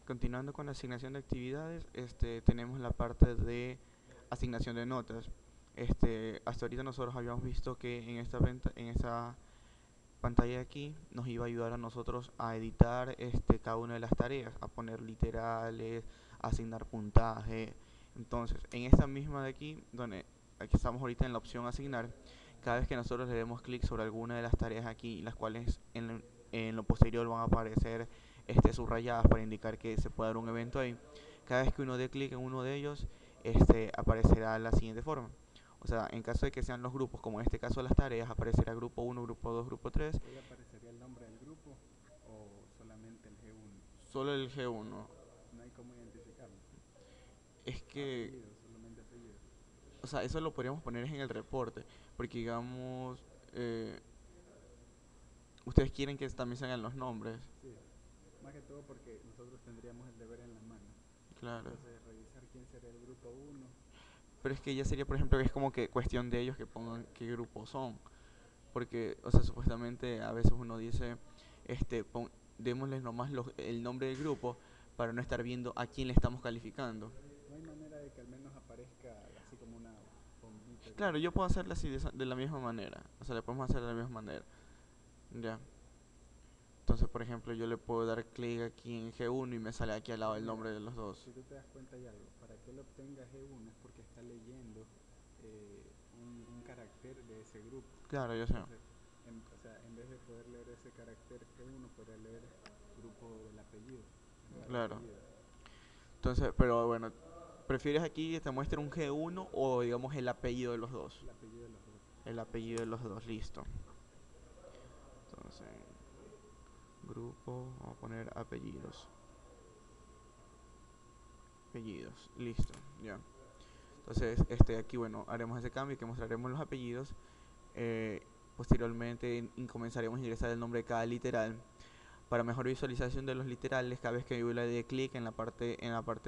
Continuando con la asignación de actividades, tenemos la parte de asignación de notas. Hasta ahorita nosotros habíamos visto que en esta pantalla de aquí nos iba a ayudar a nosotros a editar cada una de las tareas, a poner literales, a asignar puntaje. Entonces, en esta misma de aquí, donde aquí estamos ahorita en la opción asignar, cada vez que nosotros le demos clic sobre alguna de las tareas aquí, las cuales en lo posterior van a aparecer subrayadas para indicar que se puede dar un evento ahí, cada vez que uno dé clic en uno de ellos, aparecerá la siguiente forma. O sea, en caso de que sean los grupos, como en este caso las tareas, aparecerá grupo uno, grupo 2, grupo 3. ¿Ahí aparecería el nombre del grupo o solamente el G1? Solo el G1. No hay cómo identificarlo. Es que, Apellido, solamente apellido. o sea, eso lo podríamos poner en el reporte, porque digamos, ustedes quieren que también salgan los nombres. Sí, más que todo porque nosotros tendríamos el deber en la mano. Claro. Entonces, revisar quién sería el grupo uno. Pero es que ya sería, por ejemplo, que es como que cuestión de ellos que pongan qué grupos son. Porque, o sea, supuestamente a veces uno dice, démosles nomás el nombre del grupo para no estar viendo a quién le estamos calificando. No hay manera de que al menos aparezca así como una bombita de Claro, yo puedo notificación. hacerlo así de la misma manera. O sea, le podemos hacer de la misma manera. Ya. Entonces, por ejemplo, yo le puedo dar clic aquí en G1 y me sale aquí al lado Pero el mira, nombre de los dos. si tú te das cuenta hay algo, para que él obtenga G1 es porque está leyendo un carácter de ese grupo. Claro, yo sé. Entonces, o sea, en vez de poder leer ese carácter G1, podría leer grupo del apellido, en base a Claro. apellido, Entonces, pero bueno, ¿prefieres aquí que te muestre un G1 o digamos el apellido de los dos? el apellido de los dos. El apellido de los dos, listo. Entonces, grupo, vamos a poner apellidos. Apellidos, listo, ya. Entonces, aquí, bueno, haremos ese cambio que mostraremos los apellidos. Eh, Posteriormente comenzaremos a ingresar el nombre de cada literal. Para mejor visualización de los literales, cada vez que yo le dé clic en la parte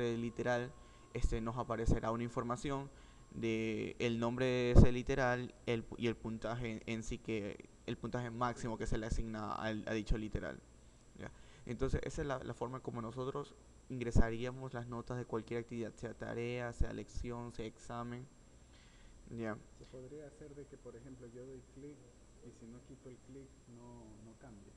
de literal, nos aparecerá una información de el nombre de ese literal y el puntaje en sí, que el puntaje máximo que se le asigna a dicho literal. ¿Ya? Entonces, esa es la forma como nosotros ingresaríamos las notas de cualquier actividad, sea tarea, sea lección, sea examen. ¿Ya? Se podría hacer de que, por ejemplo, yo doy clic y si no quito el clic no cambie.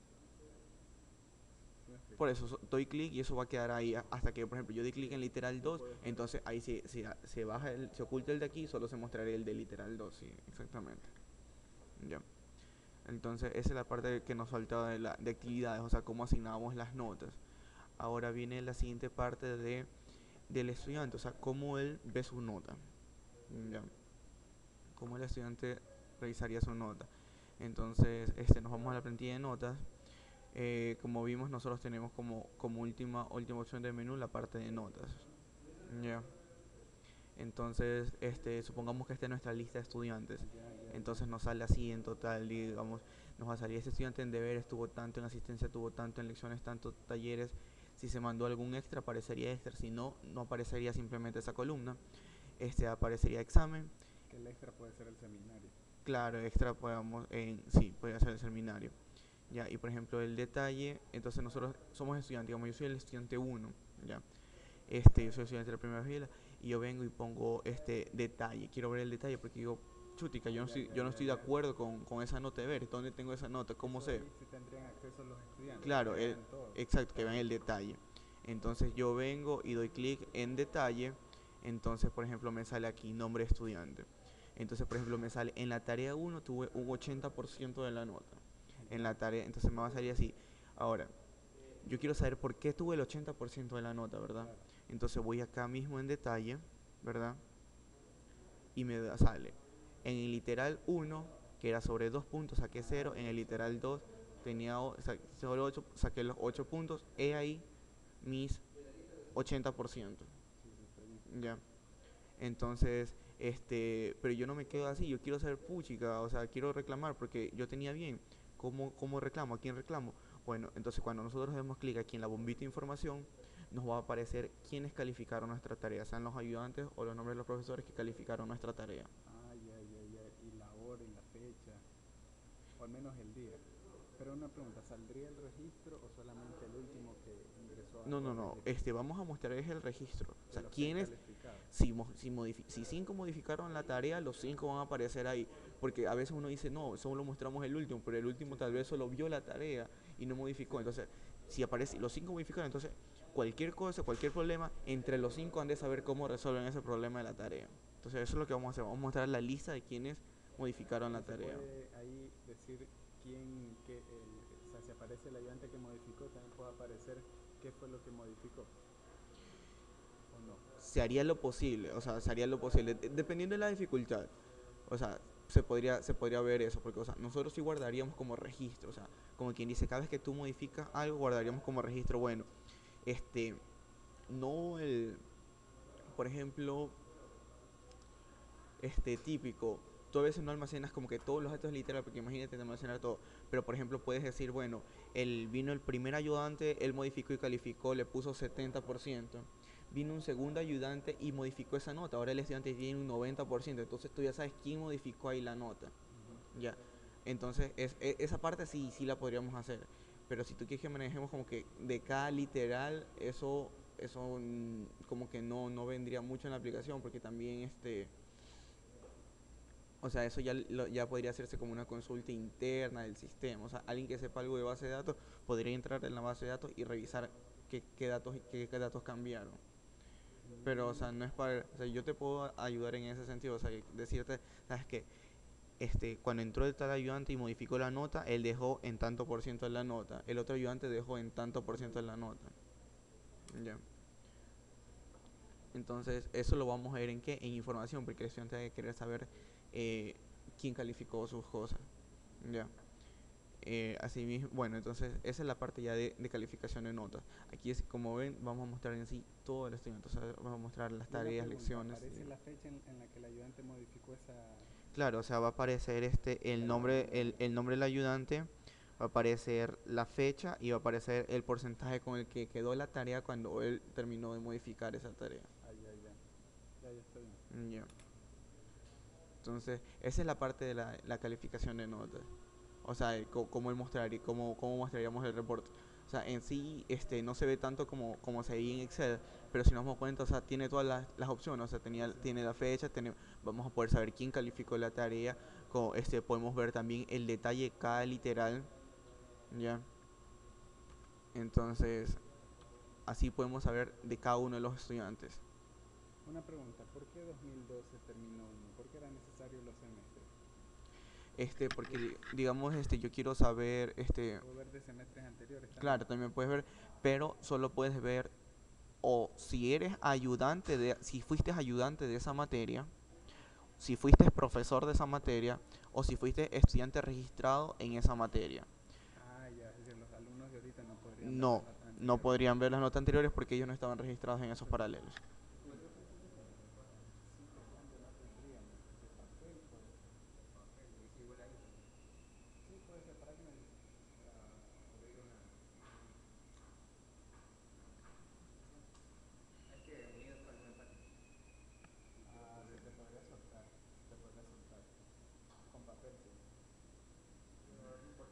¿Sí me explico? Por eso doy clic y eso va a quedar ahí hasta que, por ejemplo, yo doy clic en literal No 2, puedo esperar. entonces ahí se baja se oculta el de aquí, solo se mostrará el de literal 2, sí, exactamente. Ya. Entonces, esa es la parte que nos faltaba de actividades, o sea, cómo asignábamos las notas. Ahora viene la siguiente parte del estudiante, o sea, cómo él ve su nota. Ya. Cómo el estudiante revisaría su nota. Entonces, nos vamos a la plantilla de notas. Como vimos, nosotros tenemos como última opción del menú la parte de notas. Ya. Entonces, supongamos que esta es nuestra lista de estudiantes. Ya, ya, ya. Entonces nos sale así en total, digamos, nos va a salir este estudiante en deberes, tuvo tanto en asistencia, tuvo tanto en lecciones, tanto talleres. Si se mandó algún extra, aparecería extra. Si no, no aparecería simplemente esa columna. Aparecería examen. Que el extra puede ser el seminario. Claro, extra sí, puede ser el seminario. Ya, y por ejemplo el detalle, entonces nosotros somos estudiantes, digamos, yo soy el estudiante uno, ya. Yo soy estudiante de la primera fila y yo vengo y pongo este detalle, quiero ver el detalle porque digo, chutica, Ya, ya, yo no ya, estoy de ya. acuerdo con esa nota de ver, ¿dónde tengo esa nota? ¿Cómo Eso sé? ahí sí tendrían acceso los estudiantes, Claro, que vean todo. exacto, que vean el detalle. Entonces yo vengo y doy clic en detalle, entonces por ejemplo me sale aquí nombre de estudiante. Entonces por ejemplo me sale en la tarea uno tuve un 80% de la nota. En Ya, la tarea, entonces me va a salir así. Ahora, yo quiero saber por qué tuve el 80% de la nota, ¿verdad? claro. Entonces voy acá mismo en detalle, ¿verdad? Y sale. En el literal uno que era sobre 2 puntos, saqué cero. En el literal 2 tenía sobre 8, saqué los 8 puntos. He ahí mis 80%. Sí, sí, está bien. ¿Ya? Entonces, pero yo no me quedo así, yo quiero ser puchica, o sea, quiero reclamar porque yo tenía bien. ¿Cómo reclamo? ¿A quién reclamo? Bueno, entonces cuando nosotros demos clic aquí en la bombita de información, nos va a aparecer quiénes calificaron nuestra tarea, sean los ayudantes o los nombres de los profesores que calificaron nuestra tarea. Ah, ya, ya, ya. Y la hora y la fecha, o al menos el día. Pero una pregunta, ¿saldría el registro o solamente el último que ingresó No, no, no. registro? Vamos a mostrar es el registro. O De sea, los 6 quiénes, calificados. si 5 modificaron la tarea, los 5 van a aparecer ahí. Porque a veces uno dice, no, solo mostramos el último, pero el último Sí, tal sí, vez solo vio la tarea y no modificó. sí. Entonces, si aparece los 5 modificaron, entonces cualquier cosa, cualquier problema, entre los 5 han de saber cómo resuelven ese problema de la tarea. Entonces, eso es lo que vamos a hacer. Vamos a mostrar la lista de quienes modificaron la Y se tarea. puede ahí decir quién, o sea, si aparece el ayudante que modificó, también puede aparecer qué fue lo que modificó, o no. Se haría lo posible, o sea, se haría lo posible, dependiendo de la dificultad. O sea, se podría ver eso, porque, o sea, nosotros sí guardaríamos como registro, o sea, como quien dice, cada vez que tú modificas algo, guardaríamos como registro, bueno, este, no el, por ejemplo, típico, tú a veces no almacenas como que todos los datos literal, porque imagínate de almacenar todo, pero por ejemplo puedes decir, bueno, vino el primer ayudante, él modificó y calificó, le puso 70%, vino un segundo ayudante y modificó esa nota, ahora el estudiante tiene un 90%, entonces tú ya sabes quién modificó ahí la nota, Ujú. ya, entonces esa parte sí, sí la podríamos hacer, pero si tú quieres que manejemos como que de cada literal, eso como que no vendría mucho en la aplicación, porque también o sea, eso ya podría hacerse como una consulta interna del sistema. O sea, alguien que sepa algo de base de datos podría entrar en la base de datos y revisar qué datos cambiaron. Pero, o Mm, sea, no es para... O sea, yo te puedo ayudar en ese sentido. O sea, decirte, sabes que cuando entró el tal ayudante y modificó la nota, él dejó en tanto por ciento en la nota. El otro ayudante dejó en tanto por ciento en la nota. Ya. Entonces, eso lo vamos a ver en qué? En información, porque el estudiante va a querer saber eh, quién calificó sus cosas. Ya. Así mismo, bueno, entonces esa es la parte ya de calificación de notas. Aquí es como ven, vamos a mostrar en sí todo el estudiante, o sea, vamos a mostrar las y una tareas, pregunta, lecciones y ¿aparece demás. la fecha en la que el ayudante modificó esa, Claro, o sea, va a aparecer el nombre del ayudante, va a aparecer la fecha y va a aparecer el porcentaje con el que quedó la tarea cuando él terminó de modificar esa tarea. ah, ya, ya, ya, ya está bien. Ya. Entonces, esa es la parte de la calificación de notas. O sea, cómo mostrar y cómo mostraríamos el reporte. O sea, en sí no se ve tanto como se veía en Excel, pero si nos damos cuenta, o sea, tiene todas las opciones. O sea, Sí, sí. tiene la fecha, vamos a poder saber quién calificó la tarea. Podemos ver también el detalle de cada literal, ¿ya? Entonces, así podemos saber de cada uno de los estudiantes. Una pregunta, ¿por qué 2012 terminó uno? ¿Por qué eran necesarios los semestres? Yo Porque, digamos, yo quiero saber, puedo ver de semestres anteriores también. claro, también puedes ver, pero solo puedes ver o si eres ayudante si fuiste ayudante de esa materia, si fuiste profesor de esa materia o si fuiste estudiante registrado en esa materia. Ah, ya, es decir, los alumnos de ahorita no podrían ver las No, notas no anteriores. podrían ver las notas anteriores porque ellos no estaban registrados en esos paralelos. Sí, qué cambio no tendríamos. De papel, pues. Sí, puede ser, ¿para qué me dices? Ah, se te podría soltar. Se te podría soltar. Con papel, sí. Sigue funcionando.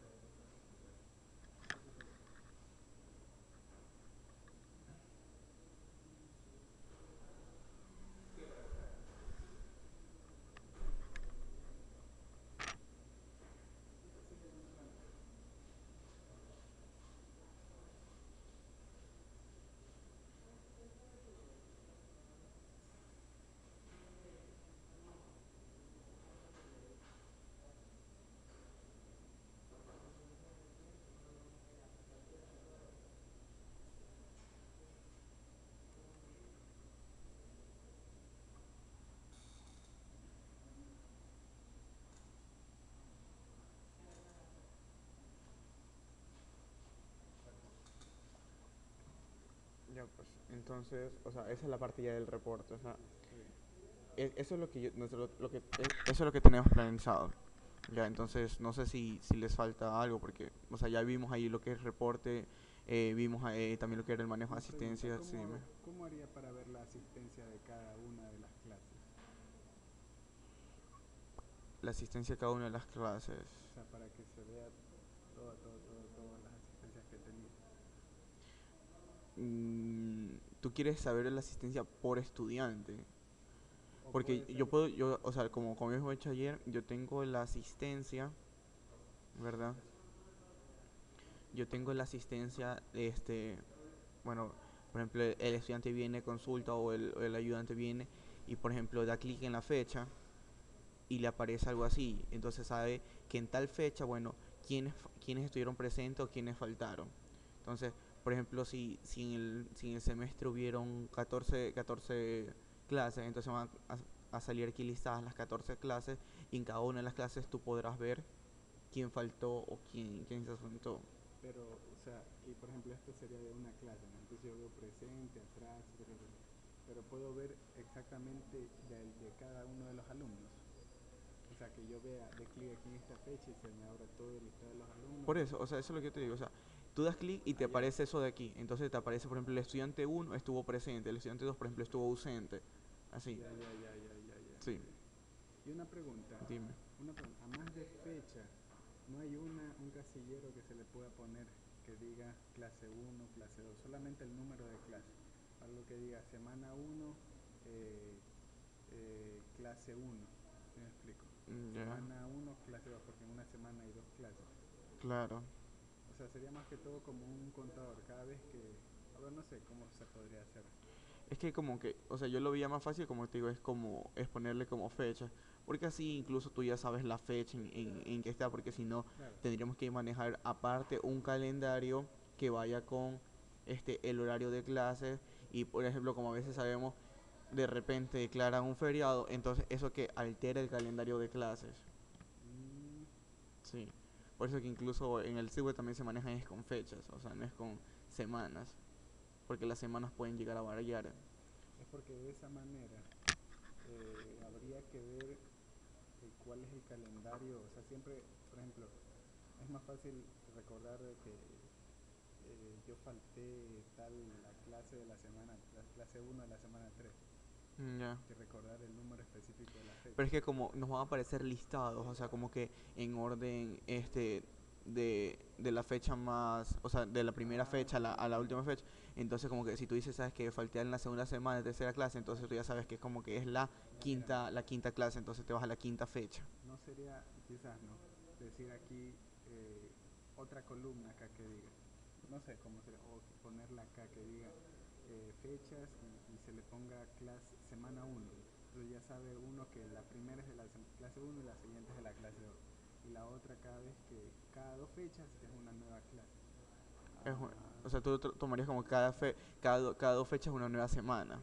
Ya, pues, entonces, o sea, esa es la parte ya del reporte, o sea, Sí. eso es lo que eso es lo que tenemos planizado. Ya, entonces no sé si les falta algo porque, o sea, ya vimos ahí lo que es reporte, vimos también lo que era el manejo de Una pregunta, asistencia, sí, cómo haría para ver la asistencia de cada una de las clases? la asistencia a cada una de las clases. O sea, para que se vea todas las asistencias que tenía. mm, tú quieres saber la asistencia por estudiante. O Porque puede yo ser, puedo, yo, o sea, como hemos hecho ayer, yo tengo la asistencia, ¿verdad? Yo tengo la asistencia, bueno, por ejemplo, el estudiante viene, consulta o el ayudante viene y, por ejemplo, da clic en la fecha y le aparece algo así. Entonces sabe que en tal fecha, bueno, quiénes estuvieron presentes o quiénes faltaron. Entonces, por ejemplo, si en el semestre hubieron 14 clases, entonces van a salir aquí listadas las 14 clases y en cada una de las clases tú podrás ver quién faltó o quién se ausentó. pero, o sea, y por ejemplo esto sería de una clase, ¿no? Entonces yo veo presente, atrás, pero puedo ver exactamente de cada uno de los alumnos. O sea, que yo vea, de clic aquí en esta fecha y se me abra todo el listado de los alumnos. Por eso, o sea, eso es lo que yo te digo. O sea, tú das clic y te Allá. aparece eso de aquí. Entonces te aparece, por ejemplo, el estudiante uno estuvo presente, el estudiante 2 por ejemplo, estuvo ausente. Así. Ya, ya, ya, ya, ya, ya, Sí, ya. Y dime. una pregunta, a más de fecha, ¿no hay un casillero que se le pueda poner que diga clase uno, clase 2, solamente el número de clase? Algo que diga semana uno, eh, clase uno, ¿sí me explico? Ya, Semana uno, clase 2, porque en una semana hay dos clases. claro. O sea, sería más que todo como un contador, cada vez que... Ahora no sé cómo se podría hacer. Es que como que, o sea, yo lo veía más fácil, como te digo, es ponerle como fecha. Porque así incluso tú ya sabes la fecha en que está, porque si no, Claro, tendríamos que manejar aparte un calendario que vaya con el horario de clases. Y por ejemplo, como a veces sabemos, de repente declaran un feriado, entonces eso que altera el calendario de clases. mm, Sí. Por eso que incluso en el CIWE también se manejan es con fechas, o sea, no es con semanas, porque las semanas pueden llegar a variar. es porque de esa manera habría que ver cuál es el calendario. O sea, siempre, por ejemplo, es más fácil recordar de que yo falté tal la clase de la semana, la clase uno de la semana 3 Ya. que recordar el número específico de la Pero fecha. es que como nos van a aparecer listados, o sea, como que en orden de la fecha más, o sea, de la primera Ah, fecha a sí, la sí. última fecha. Entonces como que si tú dices, sabes que falté en la segunda semana de tercera clase, entonces tú ya sabes que es como que es Ya, mira, mira. la quinta clase, entonces te vas a la quinta fecha. No sería, quizás no, decir aquí otra columna acá que diga, no sé cómo sería, o ponerla acá que diga fechas y se le ponga clase semana uno. Entonces ya sabe uno que la primera es de la clase uno y la siguiente es de la clase 2. Y la otra cada vez que, cada dos fechas es una nueva clase. O Ah, sea, tú tomarías como cada 2 fechas una nueva semana.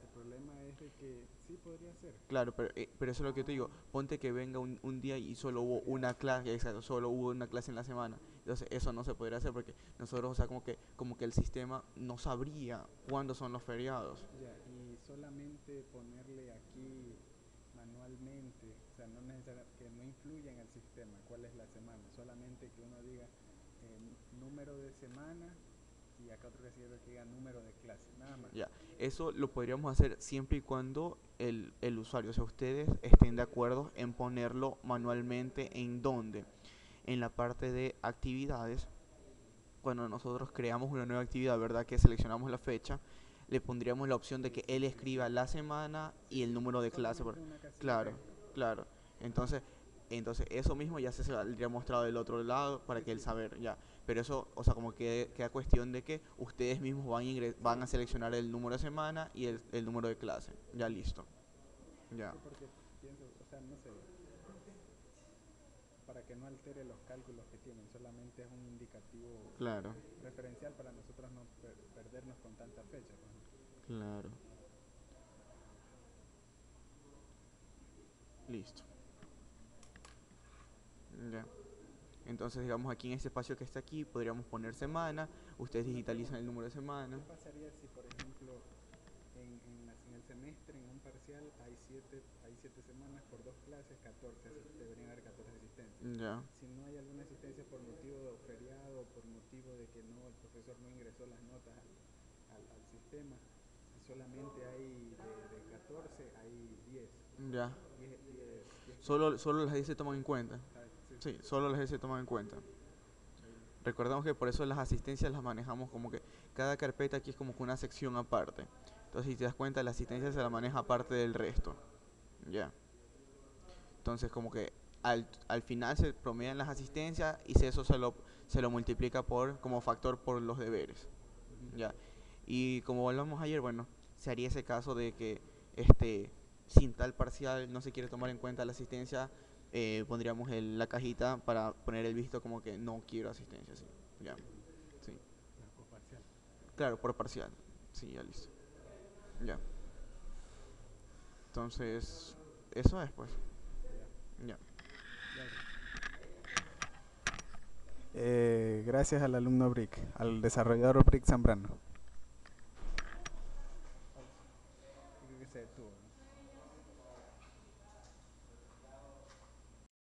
el problema es de que sí podría ser. Claro, pero eso es lo que te digo. Ah, Ponte que venga un día y solo es hubo feriado. una clase, exacto, solo hubo una clase en la semana. Entonces eso no se podría hacer porque nosotros, o sea, como que el sistema no sabría cuándo son los feriados. Ya, y solamente ponerle aquí manualmente, o sea, no necesariamente que no influya en el sistema cuál es la semana, solamente que uno diga número de semana y acá otro que diga número de clase, nada más. Ya, eso lo podríamos hacer siempre y cuando el usuario, o sea, ustedes estén de acuerdo en ponerlo manualmente en dónde. En la parte de actividades, cuando nosotros creamos una nueva actividad, ¿verdad? Que seleccionamos la fecha, le pondríamos la opción de Sí, que sí, él sí, sí. escriba la semana Sí, y el sí, número de clase. solamente una casilla Claro, texto. claro. Ajá. Entonces eso mismo ya se saldría mostrado del otro lado para Sí, que él sí, saber ya. Pero eso, o sea, como que queda cuestión de que ustedes mismos van a sí, seleccionar el número de semana y el número de clase. Ya sí, listo. Ya. sí, porque pienso, o sea, no sé, para que no altere los cálculos que tienen, solamente es un indicativo Claro, referencial para nosotros no perdernos con tanta fecha, pues, ¿no? claro. Listo. Ya. Entonces, digamos, aquí en este espacio que está aquí, podríamos poner semana. Ustedes Una digitalizan el pregunta, número de ¿qué semana. pasaría si, por ejemplo, en el semestre, en un parcial, hay 7 semanas por dos clases, 14, deberían haber 14 asistencias? Ya. Si no hay alguna asistencia por motivo de feriado, por motivo de que no, el profesor no ingresó las notas al sistema, y solamente hay de 14, hay 10, Ya. 10 clases. Solo las 10 se toman en cuenta. Sí, sí, Sí, sí, solo las 10 se toman en cuenta. sí. Recordemos que por eso las asistencias las manejamos como que cada carpeta aquí es como que una sección aparte. Entonces, si te das cuenta, la asistencia se la maneja aparte del resto. Ya. Entonces, como que al final se promedian las asistencias y eso se lo multiplica por como factor por los deberes. Ya. Y como hablamos ayer, bueno, se haría ese caso de que sin tal parcial no se quiere tomar en cuenta la asistencia, pondríamos la cajita para poner el visto como que no quiero asistencia, sí. Ya. Sí. Por parcial. Claro, por parcial. Sí, ya listo. Ya. Entonces, eso es pues. Ya. Ya. Gracias al alumno Brick, al desarrollador Brick Zambrano.